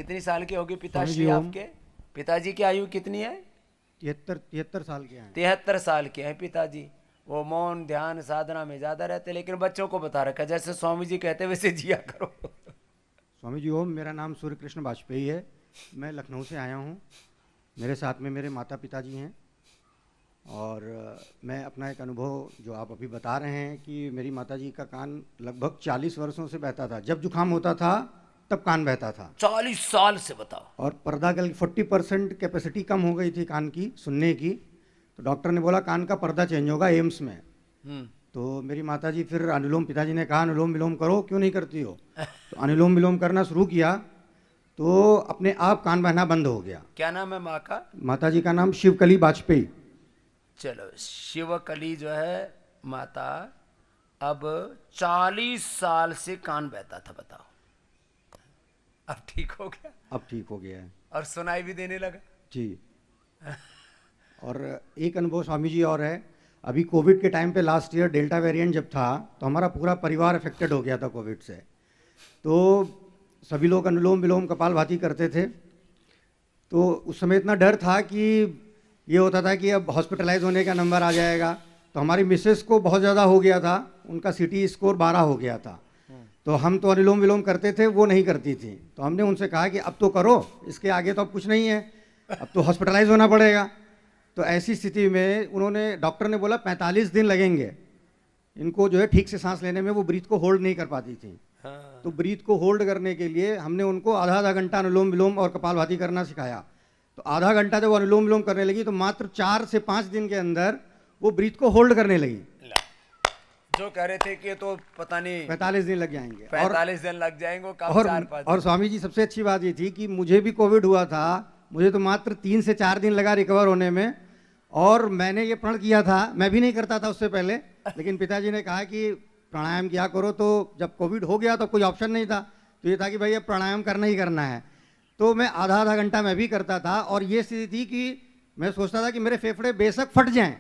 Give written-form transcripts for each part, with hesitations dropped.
कितनी साल के होगी पिताश्री स्वामी जी, ओम। आपके? पिताजी की आयु कितनी है? 73 साल के हैं। 73 साल के हैं पिताजी। वो मौन ध्यान साधना में ज्यादा रहते, लेकिन बच्चों को बता रखा जैसे स्वामी जी कहते वैसे जिया करो। स्वामी जी ओम, मेरा नाम सूर्य कृष्ण वाजपेयी है। मैं लखनऊ से आया हूँ। मेरे साथ में मेरे माता पिताजी हैं। और मैं अपना एक अनुभव जो आप अभी बता रहे हैं कि मेरी माताजी का कान लगभग 40 वर्षों से बहता था। जब जुकाम होता था तब कान बहता था। 40 साल से बताओ। और पर्दा गल 40% कैपेसिटी कम हो गई थी कान की सुनने की। तो डॉक्टर ने बोला कान का पर्दा चेंज होगा एम्स में। तो मेरी माताजी फिर अनुलोम, पिताजी ने कहा अनुलोम विलोम करो, क्यों नहीं करती हो? तो अनुलोम विलोम करना शुरू किया तो अपने आप कान बहना बंद हो गया। क्या नाम है माँ का? माताजी का नाम शिवकली वाजपेयी। चलो, शिवकली जो है माता, अब 40 साल से कान बहता था, बताओ अब ठीक हो गया? अब ठीक हो गया है और सुनाई भी देने लगा जी। और एक अनुभव स्वामी जी और है। अभी कोविड के टाइम पे लास्ट ईयर डेल्टा वेरिएंट जब था तो हमारा पूरा परिवार अफेक्टेड हो गया था कोविड से। तो सभी लोग अनुलोम विलोम कपालभाति करते थे। तो उस समय इतना डर था कि ये होता था कि अब हॉस्पिटलाइज होने का नंबर आ जाएगा। तो हमारी मिसेस को बहुत ज़्यादा हो गया था, उनका सीटी स्कोर 12 हो गया था। तो हम तो अनुलोम विलोम करते थे, वो नहीं करती थी। तो हमने उनसे कहा कि अब तो करो, इसके आगे तो अब कुछ नहीं है, अब तो हॉस्पिटलाइज होना पड़ेगा। तो ऐसी स्थिति में उन्होंने, डॉक्टर ने बोला 45 दिन लगेंगे इनको जो है ठीक से सांस लेने में। वो ब्रीथ को होल्ड नहीं कर पाती थी। तो ब्रीथ को होल्ड करने के लिए हमने उनको आधा आधा घंटा अनुलोम विलोम और कपालभाति करना सिखाया। तो आधा घंटा जब वो अनुलोम विलोम करने लगी तो मात्र 4 से 5 दिन के अंदर वो ब्रीथ को होल्ड करने लगी। जो कह रहे थे कि तो पता नहीं 45 दिन लग जाएंगे। 45 दिन लग जाएंगे, कब 4-5 और स्वामी जी सबसे अच्छी बात ये थी कि मुझे भी कोविड हुआ था। मुझे तो मात्र 3 से 4 दिन लगा रिकवर होने में। और मैंने ये प्रण किया था, मैं भी नहीं करता था उससे पहले, लेकिन पिताजी ने कहा कि प्राणायाम किया करो। तो जब कोविड हो गया तो कोई ऑप्शन नहीं था, तो ये था कि भाई अब प्राणायाम करना ही करना है। तो मैं आधा आधा घंटा मैं भी करता था। और ये स्थिति थी कि मैं सोचता था कि मेरे फेफड़े बेशक फट जाएं,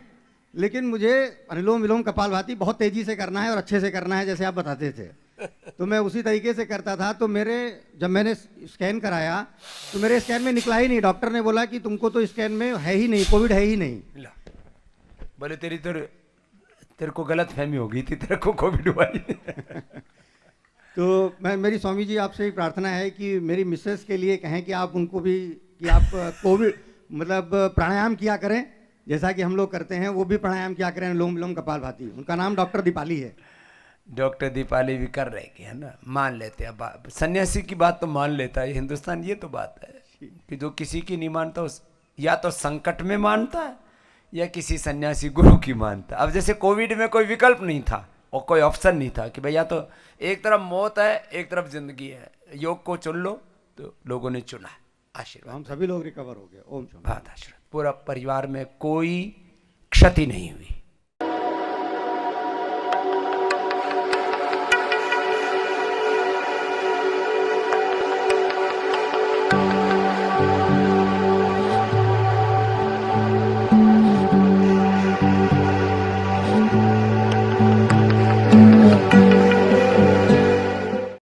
लेकिन मुझे अनुलोम विलोम कपालभाति बहुत तेजी से करना है और अच्छे से करना है जैसे आप बताते थे। तो मैं उसी तरीके से करता था। तो जब मैंने स्कैन कराया तो मेरे स्कैन में निकला ही नहीं। डॉक्टर ने बोला कि तुमको तो स्कैन में है ही नहीं, कोविड है ही नहीं। बोले तेरे को गलत फहमी हो गई थी, तेरे को कोविड हुआ ही। तो मेरी स्वामी जी आपसे एक प्रार्थना है कि मेरी मिसेस के लिए कहें कि आप उनको भी कि आप कोविड मतलब प्राणायाम किया करें जैसा कि हम लोग करते हैं, वो भी प्राणायाम किया करें अनुलोम विलोम कपालभाति। उनका नाम डॉक्टर दीपाली है। डॉक्टर दीपाली भी कर रहे हैं, है ना, मान लेते हैं। सन्यासी की बात तो मान लेता है हिंदुस्तान, ये तो बात है कि जो किसी की नहीं मानता या तो संकट में मानता है या किसी सन्यासी गुरु की मानता है। अब जैसे कोविड में कोई विकल्प नहीं था और कोई ऑप्शन नहीं था कि भाई या तो एक तरफ मौत है एक तरफ जिंदगी है, योग को चुन लो, तो लोगों ने चुना। आशीर्वाद, हम सभी लोग रिकवर हो गए। ओम शांति। आशीर्वाद। पूरा परिवार में कोई क्षति नहीं हुई।